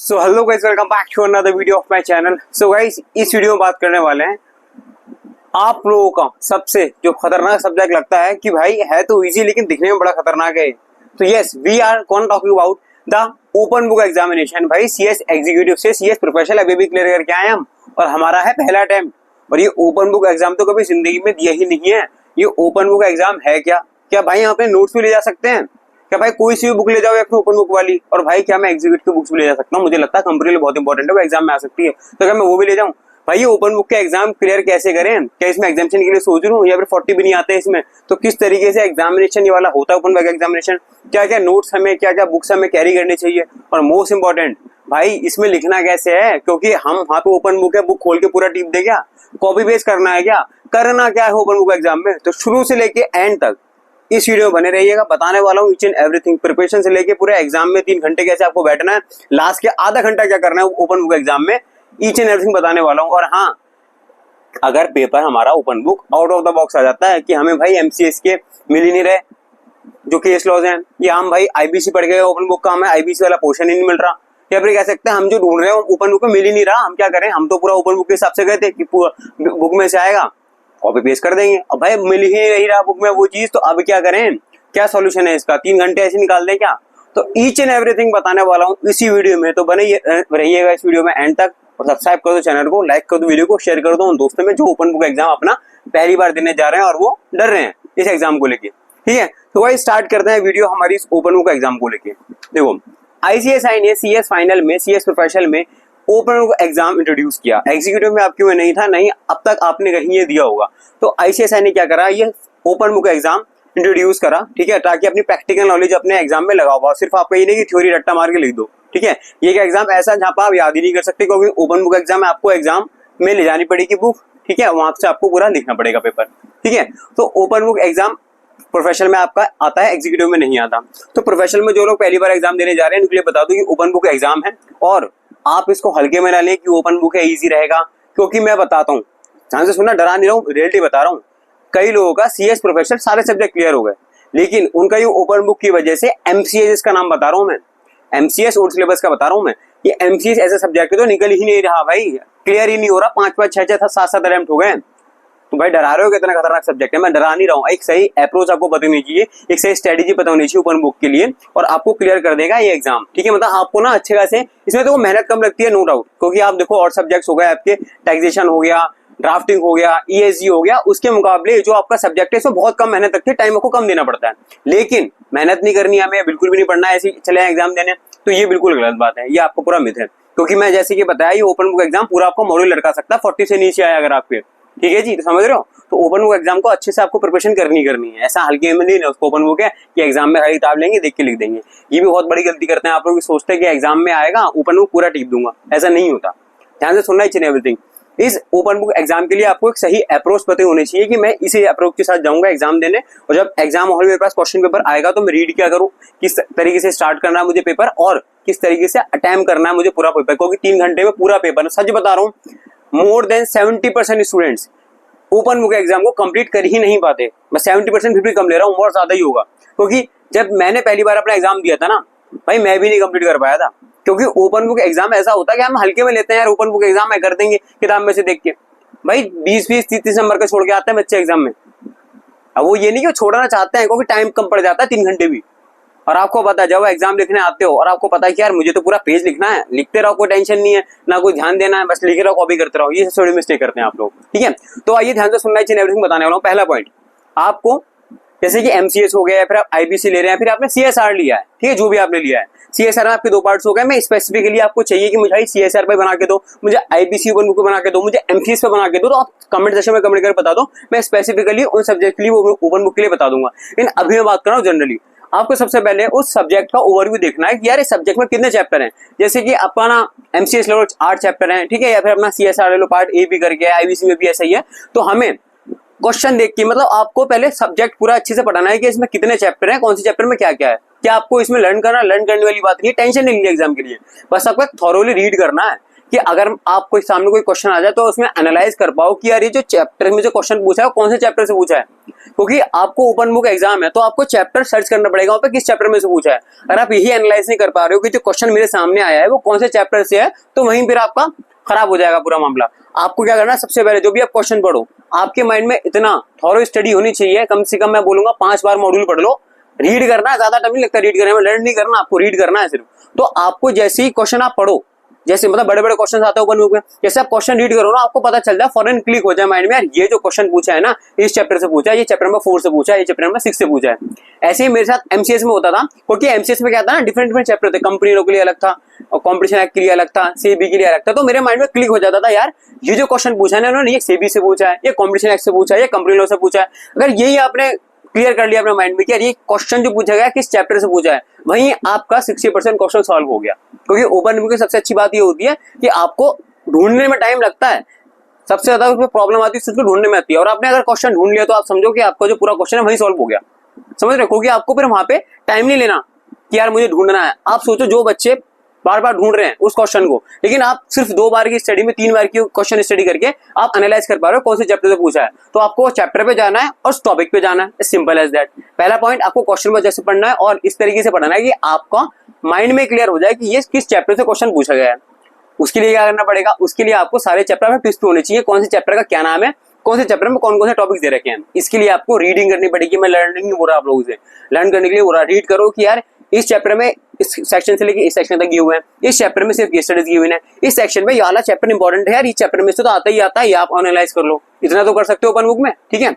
So hello guys, welcome back to another video of my channel. So guys, इस video में बात करने वाले हैं आप लोगों का सबसे जो खतरनाक सब्जेक्ट लगता है कि भाई है तो इजी लेकिन दिखने में बड़ा खतरनाक है। तो यस, वी आर कौन talking about the open book examination. भाई सीएस एग्जीक्यूटिव से सीएस प्रोफेशनल अभी भी क्लियर करके आए हम, और हमारा है पहला अटेम्प्ट। और ये ओपन बुक एग्जाम तो कभी जिंदगी में दिया ही नहीं है। ये ओपन बुक एग्जाम है क्या? क्या भाई यहाँ पे नोट्स भी ले जा सकते हैं? क्या भाई कोई सी भी बुक ले जाओ या फिर ओपन बुक वाली? और भाई क्या मैं एग्जीक्यूटिव की बुक्स भी ले जा सकता हूँ? मुझे लगता है कंपनी बहुत इंपॉर्टेंट है, वो एग्जाम में आ सकती है, तो क्या मैं वो भी ले जाऊँ? भाई ये ओपन बुक के एग्जाम क्लियर कैसे करें? क्या इसमें एग्जामिनेशन के लिए सोच रहा हूँ या फिर 40 भी नहीं आते इसमें? तो किस तरीके से एग्जामिनेशन ये वाला होता है ओपन बुक एग्जामिनेशन? क्या क्या नोट्स हमें, क्या क्या बुक्स हमें कैरी करनी चाहिए? और मोस्ट इंपॉर्टेंट भाई इसमें लिखना कैसे है? क्योंकि हम वहाँ पे ओपन बुक है, बुक खोल के पूरा टीप दे क्या? कॉपी पेस्ट करना है क्या? करना क्या है ओपन बुक एग्जाम में? तो शुरू से लेके एंड तक इस वीडियो में बने रहिएगा। बताने वाला हूँ ईच एंड एवरीथिंग, प्रिपरेशन से लेके पूरे एग्जाम में 3 घंटे कैसे आपको बैठना है, लास्ट के आधा घंटा क्या करना है ओपन बुक एग्जाम में, ईच एंड एवरीथिंग बताने वाला हूँ। और हाँ, अगर पेपर हमारा open book out of the box आ जाता है कि हमें भाई एमसीएस के मिल ही नहीं रहे जो केस लॉज हैं, या हम भाई आईबीसी पढ़ गए ओपन बुक का हमें आईबीसी वाला पोर्शन ही नहीं मिल रहा, या फिर कह सकते हैं हम जो ढूंढ रहे हैं ओपन बुक में मिल ही नहीं रहा, हम क्या करें? हम तो पूरा ओपन बुक के हिसाब से गए थे कि बुक में से आएगा, कॉपी पेस्ट कर देंगे। अब भाई मिल ही नहीं रहा बुक में वो चीज, तो अब क्या करें? क्या सॉल्यूशन है इसका? 3 घंटे ऐसे निकाल दें क्या? तो ईच एंड एवरीथिंग बताने वाला हूँ इसी वीडियो में, तो बने रहिएगा इस वीडियो में एंड तक। और सब्सक्राइब कर दो चैनल को, लाइक कर दो वीडियो को, शेयर कर दो उन दोस्तों में जो ओपन बुक एग्जाम अपना पहली बार देने जा रहे हैं और वो डर रहे हैं इस एग्जाम को लेके। ठीक है, तो भाई स्टार्ट करते हैं वीडियो हमारी इस ओपन बुक एग्जाम को लेके। देखो, आईसीएसआई ने सीएस फाइनल में, सीएस प्रोफेशनल में ओपन बुक एग्जाम इंट्रोड्यूस किया। एग्जीक्यूटिव में आपके में नहीं था, नहीं अब तक आपने कहीं ये दिया होगा। तो आईसीएसआई ने क्या करा, ये ओपन बुक एग्जाम इंट्रोड्यूस करा, ठीक है, ताकि अपनी प्रैक्टिकल नॉलेज अपने एग्जाम में लगाओ। और सिर्फ आपका ये नहीं कि थ्योरी रट्टा मार के लिख दो, ठीक है। ये एग्जाम ऐसा जहाँ पर आप याद ही नहीं कर सकते, क्योंकि ओपन बुक एग्जाम में आपको एग्जाम में ले जानी पड़ेगी बुक, ठीक है, वहां से आपको पूरा लिखना पड़ेगा पेपर, ठीक है। तो ओपन बुक एग्जाम प्रोफेशनल में आपका आता है, एग्जीक्यूटिव में नहीं आता। तो प्रोफेशनल में जो लोग पहली बार एग्जाम देने जा रहे हैं उनके लिए बता दूं कि ओपन बुक एग्जाम है, और आप इसको हल्के में ना लें कि ओपन बुक है इजी रहेगा, क्योंकि मैं बताता हूँ, ध्यान से सुनना, डरा नहीं रहा हूँ, रियलिटी बता रहा हूँ। कई लोगों का सीएस प्रोफेशनल सारे सब्जेक्ट क्लियर हो गए, लेकिन उनका ये ओपन बुक की वजह से एमसीएस का नाम बता रहा हूँ मैं, एमसीएस ओल्ड सिलेबस का बता रहा हूँ मैं, ये एमसीएस ऐसा सब्जेक्ट है तो निकल ही नहीं रहा भाई, क्लियर ही नहीं हो रहा। 5-5, 6-6, 7-7 अटेम्प्ट हो गए। तो भाई डरा रहे हो, कितना खतरनाक सब्जेक्ट है। मैं डरा नहीं रहा हूँ, एक सही अप्रोच आपको पता होनी चाहिए, एक सही स्ट्रेटेजी पता होनी चाहिए ओपन बुक के लिए, और आपको क्लियर कर देगा ये एग्जाम, ठीक है। मतलब आपको ना अच्छे खासे, इसमें तो मेहनत कम लगती है नो डाउट, क्योंकि आप देखो और सब्जेक्ट्स हो गए आपके, टैक्सेशन हो गया, ड्राफ्टिंग हो गया, ईएसजी हो गया, उसके मुकाबले जो आपका सब्जेक्ट है इसमें बहुत कम मेहनत लगती है, टाइम आपको कम देना पड़ता है। लेकिन मेहनत नहीं करनी है हमें, बिल्कुल भी नहीं पढ़ना है, ऐसे चले एग्जाम देने, तो ये बिल्कुल गलत बात है, ये आपको पूरा मिथ है। क्योंकि मैं जैसे कि बताया, ये ओपन बुक एग्जाम पूरा आपको मॉड्यूल लड़का सकता है 40 से नीचे आया अगर आपके, ठीक है जी, तो समझ रहे हो। तो ओपन बुक एग्जाम को अच्छे से आपको प्रिपरेशन करनी है, ऐसा हल्के में नहीं है उसको ओपन बुक है कि एग्जाम में खाली किताब लेंगे देख के लिख देंगे। ये भी बहुत बड़ी गलती करते हैं आप लोग, सोचते हैं कि एग्जाम में आएगा ओपन बुक पूरा टीप दूंगा, ऐसा नहीं होता। ध्यान से सुनना चाहिए एवरीथिंग। इस ओपन बुक एग्जाम के लिए आपको एक सही अप्रोच पता होनी चाहिए कि मैं इसी अप्रोच के साथ जाऊंगा एग्जाम देने, और जब एग्जाम हॉल में मेरे पास क्वेश्चन पेपर आएगा तो मैं रीड क्या करूं, किस तरीके से स्टार्ट करना है मुझे पेपर, और किस तरीके से अटेम्प्ट करना है मुझे पूरा पेपर, क्योंकि 3 घंटे में पूरा पेपर, सच बता रहा हूँ, more than 70% students open book exam को कंप्लीट कर ही नहीं पाते। मैं 70% फिर भी कम ले रहा हूँ, और ज्यादा ही होगा, क्योंकि जब मैंने पहली बार अपना एग्जाम दिया था ना भाई, मैं भी नहीं कंप्लीट कर पाया था। क्योंकि ओपन बुक एग्जाम ऐसा होता है कि हम हल्के में लेते हैं यार, ओपन बुक एग्जाम में कर देंगे किताब में से देख के, भाई 20-20, 30-30 नंबर का छोड़ के आते हैं बच्चे एग्जाम में। अब वो ये नहीं कि छोड़ना चाहते हैं, क्योंकि टाइम कम पड़ जाता है 3 घंटे भी, और आपको पता है जब एग्जाम लिखने आते हो और आपको पता है कि यार मुझे तो पूरा पेज लिखना है, लिखते रहो, कोई टेंशन नहीं है, ना कोई ध्यान देना है, बस लिख रहो, कॉपी करते रहो, ये थोड़ी मिस्टेक करते हैं आप लोग, ठीक है। तो आइए ध्यान से सुनना चाहिए, एवरीथिंग बताने वाला हूँ। पहला पॉइंट, आपको जैसे कि एमसीएस हो गया, फिर आप आईबीसी ले रहे हैं, फिर आपने सीएसआर लिया है, ठीक है, जो भी आपने लिया है, सीएसआर में आपके 2 पार्ट्स हो गए। मैं स्पेसिफिकली आपको चाहिए कि मुझे सीएसआर पे बना के दो, मुझे आईबीसी ओपन बुक पे बना के दो, मुझे एमसीएस पे बना के दो, तो आप कमेंट सेक्शन में कमेंट कर बता दो, मैं स्पेसिफिकली उन सब्जेक्ट के लिए ओपन बुक के लिए बता दूंगा। लेकिन अभी मैं बात कर रहा हूँ जनरली, आपको सबसे पहले उस सब्जेक्ट का ओवरव्यू देखना है कि यार इस सब्जेक्ट में कितने चैप्टर हैं। जैसे कि आपका ना एमसीएस ले लो 8 चैप्टर हैं, ठीक है, या फिर अपना सीएसआर ले लो पार्ट ए भी करके, आईबीसी में भी ऐसा ही है। तो हमें क्वेश्चन देख के, मतलब आपको पहले सब्जेक्ट पूरा अच्छे से पढ़ना है कि इसमें कितने चैप्टर हैं, कौन से चैप्टर में क्या क्या है, क्या आपको इसमें लर्न करना, लर्न करने वाली बात नहीं है, टेंशन नहीं लेनी एग्जाम के लिए, बस आपको थॉरोली रीड करना है कि अगर आप कोई सामने कोई क्वेश्चन आ जाए तो उसमें एनालाइज कर पाओ कि यार ये जो चैप्टर में जो क्वेश्चन पूछा है वो कौन से चैप्टर से पूछा है। क्योंकि आपको ओपन बुक एग्जाम है तो आपको चैप्टर सर्च करना पड़ेगा वहाँ पे किस चैप्टर में से पूछा है। अगर आप यही एनालाइज नहीं कर पा रहे हो कि जो क्वेश्चन मेरे सामने आया है वो कौन से चैप्टर से है, तो वहीं फिर आपका खराब हो जाएगा पूरा मामला। आपको क्या करना है, सबसे पहले जो भी आप क्वेश्चन पढ़ो आपके माइंड में इतना थॉरो स्टडी होनी चाहिए, कम से कम मैं बोलूंगा 5 बार मॉड्यूल पढ़ लो। रीड करना है, ज्यादा टाइम नहीं लगता रीड करने में, लर्न नहीं करना, आपको रीड करना है सिर्फ। तो आपको जैसे ही क्वेश्चन आप पढ़ो, जैसे मतलब बड़े बड़े क्वेश्चन आते हैं ओपन बुक में, जैसे आप क्वेश्चन रीड करो ना आपको पता चल जाए, फॉरन क्लिक हो जाए माइंड में, यार ये जो क्वेश्चन पूछा है ना इस चैप्टर से पूछा है, ये चैप्टर नंबर 4 से पूछा है, ये चैप्टर नंबर 6 से पूछा है। ऐसे ही मेरे साथ एमसीएस में होता था, क्योंकि एमसीएस में क्या था ना, डिफरेंट चैप्टर थे, कंपनी लॉ के लिए अलग था और कॉम्पिटिशन एक्ट के लिए अलग था, सेबी के लिए अलग था। तो मेरे माइंड में क्लिक हो जाता था यार ये जो क्वेश्चन पूछा है ना उन्होंने, ये सेबी से पूछा है, ये कॉम्पिटिशन एक्ट से पूछा है, ये कंपनी लॉ से पूछा है। अगर यही आपने क्लियर कर लिया अपने माइंड में कि यार ये क्वेश्चन जो पूछा गया किस चैप्टर से पूछा है, वहीं आपका 60% क्वेश्चन सॉल्व हो गया। क्योंकि ओपन बुक की सबसे अच्छी बात ये होती है कि आपको ढूंढने में टाइम लगता है, सबसे ज्यादा उसमें प्रॉब्लम आती है उसको ढूंढने में आती है। और आपने अगर क्वेश्चन ढूंढ लिया तो आप समझो कि आपका जो पूरा क्वेश्चन है वही सॉल्व हो गया, समझ रहे हो। क्योंकि आपको फिर वहां पे टाइम नहीं लेना कि यार मुझे ढूंढना है। आप सोचो जो बच्चे बार बार ढूंढ रहे हैं उस क्वेश्चन को, लेकिन आप सिर्फ 2 बार की स्टडी में 3 बार की क्वेश्चन स्टडी करके आप एनालाइज कर पा रहे हो कौन से चैप्टर से पूछा है। तो आपको चैप्टर पे जाना है और टॉपिक पे जाना है, सिंपल एज दैट। पहला पॉइंट, आपको क्वेश्चन पर जैसे पढ़ना है और इस तरीके से पढ़ना है कि आपका माइंड में क्लियर हो जाए कि ये किस चैप्टर से क्वेश्चन पूछा गया है। उसके लिए क्या करना पड़ेगा, उसके लिए आपको सारे चैप्टर में ट्विस्ट होने चाहिए, कौन से चैप्टर का क्या नाम है, कौन से चैप्टर में कौन कौन से टॉपिक्स दे रखे हैं। इसके लिए आपको रीडिंग करनी पड़ेगी। मैं लर्निंग नहीं बोल रहा आप लोगों से, लर्न करने के लिए बोल रहा, रीड करो कि यार इस चैप्टर में इस सेक्शन से लेके इस सेक्शन तक दिए हुए हैं, इस चैप्टर में सिर्फ केस स्टडीज गिवन है, इस सेक्शन में ये वाला चैप्टर इंपॉर्टेंट है यार, इस चैप्टर में से तो आता ही आता है, ये आप एनालाइज कर लो। इतना तो कर सकते हो ओपन बुक में, ठीक है।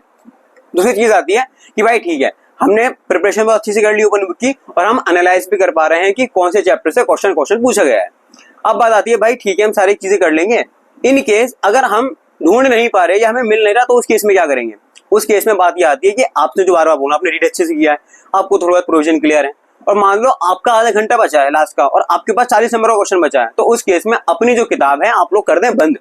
दूसरी चीज आती है कि भाई ठीक है हमने प्रिपरेशन बहुत अच्छी से कर ली ओपन बुक की और हम एनालाइज भी कर पा रहे हैं कि कौन से चैप्टर से क्वेश्चन पूछा गया है। अब बात आती है भाई ठीक है हम सारी चीजें कर लेंगे, इन केस अगर हम ढूंढ नहीं पा रहे या हमें मिल नहीं रहा तो उस केस में क्या करेंगे। उस केस में बात ये आती है कि आपने जो बार बार बोला, आपने रीड अच्छे से किया है, आपको थोड़ा बहुत प्रोविजन क्लियर है और मान लो आपका आधा घंटा बचा है लास्ट का और आपके पास 40 नंबर का क्वेश्चन बचा है, तो उस केस में अपनी जो किताब है आप लोग कर दें बंद।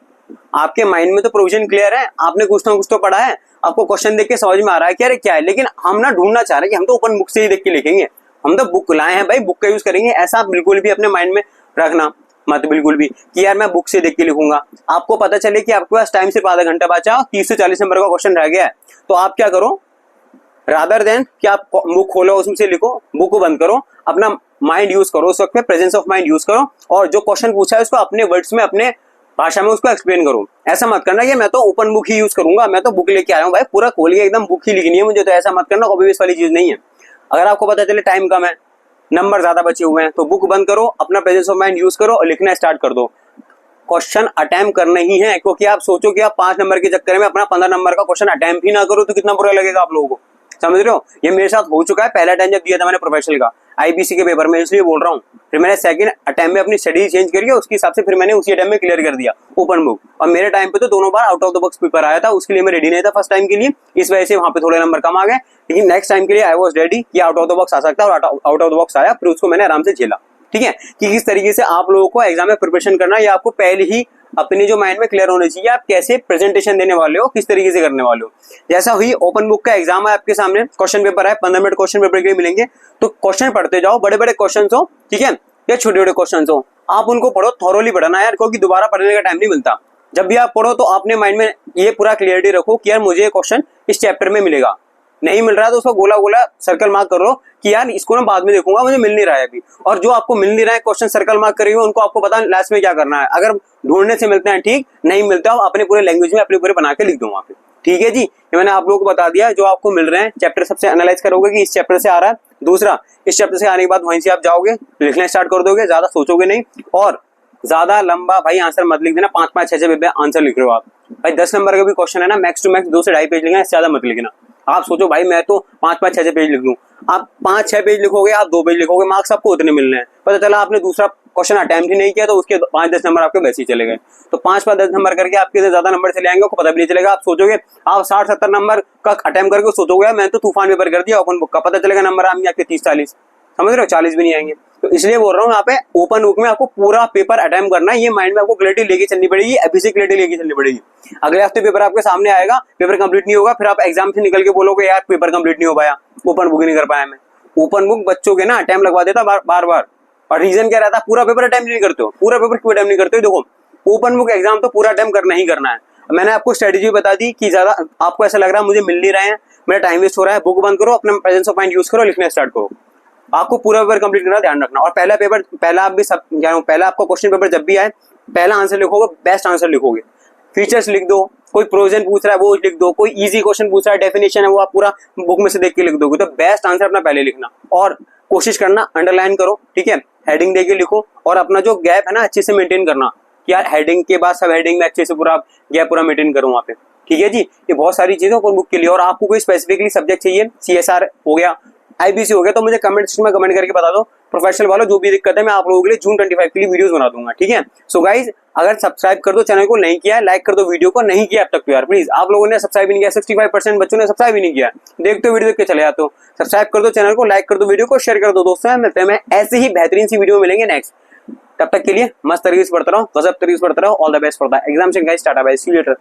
आपके माइंड में तो प्रोविजन क्लियर है, आपने कुछ ना कुछ तो पढ़ा है, आपको क्वेश्चन देख के समझ में आ रहा है कि अरे क्या है, लेकिन हम ना ढूंढना चाह रहे हैं कि हम तो ओपन बुक से ही देख के लिखेंगे, हम तो बुक लाए हैं भाई, बुक का यूज करेंगे। ऐसा आप बिल्कुल भी अपने माइंड में रखना मत, बिल्कुल भी कि यार मैं बुक से देख के लिखूंगा। आपको पता चले कि आपके पास टाइम सिर्फ आधा घंटा बचा, 30 से 40 नंबर का क्वेश्चन रह गया है, तो आप क्या करो, रादर देन कि आप बुक खोलो उसमें से लिखो, बुक को बंद करो, अपना माइंड यूज करो, उस वक्त में प्रेजेंस ऑफ माइंड यूज करो और जो क्वेश्चन पूछा है उसको अपने वर्ड्स में, अपने भाषा में उसको एक्सप्लेन करो। ऐसा मत करना कि मैं तो ओपन बुक ही यूज करूंगा, मैं तो बुक लेके आया हूँ भाई, पूरा खोलिए एकदम बुक ही लिखनी है मुझे, तो ऐसा मत करना, कॉपी पेस्ट वाली चीज नहीं है। अगर आपको पता चले टाइम कम है, नंबर ज्यादा बचे हुए हैं, तो बुक बंद करो, अपना प्रेजेंस ऑफ माइंड यूज करो और लिखना स्टार्ट कर दो। क्वेश्चन अटेम्प्ट करने ही है, क्योंकि आप सोचो कि आप 5 नंबर के चक्कर में अपना 15 नंबर का क्वेश्चन अटेम्प्ट ही ना करो तो कितना बुरा लगेगा आप लोगों को, समझ रहे हो। ये मेरे साथ हो चुका है, पहला टाइम जब दिया था मैंने प्रोफेशनल का आईपीसी के पेपर में, इसलिए बोल रहा हूँ। फिर मैंने सेकंड अटेम्प्ट में अपनी स्टडी चेंज करी और उसके हिसाब से फिर मैंने उसी अटेम्प्ट में क्लियर कर दिया ओपन बुक। और मेरे टाइम पे तो दोनों बार out of the box paper आया था, उसके लिए मैं रेडी नहीं था फर्स्ट टाइम के लिए, इस वजह से वहां पे थोड़े नंबर कम आ गए। लेकिन नेक्स्ट टाइम के लिए आई वाज रेडी कि आउट ऑफ द बॉक्स आ सकता है और आउट ऑफ द बॉक्स आया, फिर उसको मैंने आराम से झेला, ठीक है। कि किस तरीके से आप लोगों को एग्जाम में प्रिपरेशन करना है, ये आपको पहले ही अपनी जो माइंड में क्लियर होने चाहिए, आप कैसे प्रेजेंटेशन देने वाले हो, किस तरीके से करने वाले हो। जैसा हुई ओपन बुक का एग्जाम है आपके सामने, क्वेश्चन पेपर है, 15 मिनट क्वेश्चन पेपर के लिए मिलेंगे, तो क्वेश्चन पढ़ते जाओ, बड़े बड़े क्वेश्चन हो, ठीक है, या छोटे छोटे क्वेश्चन हो, आप उनको पढ़ो, थॉरोली पढ़ना यार, क्योंकि दोबारा पढ़ने का टाइम नहीं मिलता। जब भी आप पढ़ो तो अपने माइंड में ये पूरा क्लियरिटी रखो कि यार मुझे ये क्वेश्चन इस चैप्टर में मिलेगा, नहीं मिल रहा है तो उसको गोला गोला सर्कल मार्क करो कि यार इसको ना बाद में देखूंगा, मुझे मिल नहीं रहा है अभी। और जो आपको मिल नहीं रहा है क्वेश्चन सर्कल मार्क करी हो, उनको आपको पता लास्ट में क्या करना है। अगर ढूंढने से मिलते हैं ठीक, नहीं मिलता हो अपने पूरे लैंग्वेज में अपने पूरे बना के लिख दो वहां पे, ठीक है जी। ये मैंने आप लोगों को बता दिया, जो आपको मिल रहे हैं चैप्टर सबसे एनालाइज करोगे कि इस चैप्टर से आ रहा है। दूसरा, इस चैप्टर से आने के बाद वहीं से आप जाओगे, लिखना स्टार्ट कर दोगे, ज्यादा सोचोगे नहीं और ज्यादा लंबा भाई आंसर मत लिख देना, 5-5, 6-6 आंसर लिख रहे हो आप भाई। 10 नंबर का भी क्वेश्चन है ना, मैक्स टू मैक्स 2 से 2.5 पेज लिखना, इससे ज्यादा मत लिखना। आप सोचो भाई मैं तो 5-5, 6-6 पेज लिख लूं, आप 5-6 पेज लिखोगे, आप 2 पेज लिखोगे, मार्क्स आपको उतने मिलने हैं। पता चला आपने दूसरा क्वेश्चन अटेम्प्ट ही नहीं किया तो उसके 5-10 नंबर आपके वैसे ही चले गए। तो 5-5-10 नंबर करके आपके ज्यादा नंबर चले आएंगे, आपको पता भी नहीं चलेगा। आप सोचोगे आप 60-70 नंबर का अटेम्प्ट करके सोचोगे मैं तो तूफान पेपर कर दिया ओपन बुक का, पता चलेगा नंबर आएंगे आपके 30-40, समझ रहे हो, 40 भी नहीं आएंगे। तो इसलिए बोल रहा हूँ यहाँ पे ओपन बुक में आपको पूरा पेपर अटेम्प्ट करना है, ये माइंड में आपको क्लैरिटी लेके चलनी पड़ेगी, अभी से क्लैरिटी लेके चलनी पड़ेगी। अगले हफ्ते पेपर आपके सामने आएगा, पेपर कंप्लीट नहीं होगा, फिर आप एग्जाम से निकल के बोलोगे यार पेपर कंप्लीट नहीं हो पाया, ओपन बुक नहीं कर पाया मैं। ओपन बुक बच्चों के ना अटेम्प्ट लगवा देता बार बार, और रीजन क्या रहता है, पूरा पेपर अटेम्प्ट नहीं करते हो। पूरा पेपर क्यों अटेम्प्ट नहीं करते हो, देखो ओपन बुक एग्जाम तो पूरा टाइम करना ही करना है। मैंने आपको स्ट्रेटेजी बता दी कि ज्यादा आपको ऐसा लग रहा है मुझे मिल नहीं रहे हैं, मेरा टाइम वेस्ट हो रहा है, बुक बंद करो, अपना प्रेजेंस ऑफ माइंड यूज करो, लिखना स्टार्ट करो। आपको पूरा पेपर कंप्लीट करना, ध्यान रखना। और पहला पेपर, पहला आप भी सब जानो, पहला आपका क्वेश्चन पेपर जब भी आए पहला आंसर लिखोगे, बेस्ट आंसर लिखोगे। फीचर्स लिख दो, कोई प्रोजन पूछ रहा है वो लिख दो, कोई इजी क्वेश्चन पूछ रहा है डेफिनेशन है वो आप पूरा बुक में से देख के लिख दोगे। तो बेस्ट आंसर अपना पहले लिखना और कोशिश करना अंडरलाइन करो, ठीक है, हेडिंग देके लिखो और अपना जो गैप है ना अच्छे से मेंटेन करना कि यार हेडिंग के बाद सब हेडिंग में अच्छे से पूरा गैप पूरा मेंटेन करो वहाँ पे, ठीक है जी। ये बहुत सारी चीजें ओपन बुक के लिए। और आपको कोई स्पेसिफिकली सब्जेक्ट चाहिए, CSR हो गया, IBC हो गया, तो मुझे कमेंट सेक्शन में कमेंट करके बता दो। प्रोफेशनल वालों जो भी दिक्कत है मैं आप लोगों के लिए जून 25 के लिए वीडियोस बना दूंगा, ठीक है। सो गाइज अगर सब्सक्राइब कर दो चैनल को, नहीं किया लाइक कर दो वीडियो को, नहीं किया अब तक तो यार प्लीज, आप लोगों ने सब्सक्राइब नहीं किया, 65% बच्चों ने सब्सक्राइब ही नहीं किया, देखते हो वीडियो देख के चले जाते हो। सब्सक्राइब कर दो चैनल को, लाइक कर दो वीडियो को, शेयर कर दो दोस्तों में। मिलते हैं ऐसे ही बेहतरीन सी वीडियो मिलेंगे नेक्स्ट, तब तक के लिए मस्त तरीके से पढ़ता रहो, गजब तरीके से पढ़ता रहो। All the best for the examination guys, tata bye, see you letter.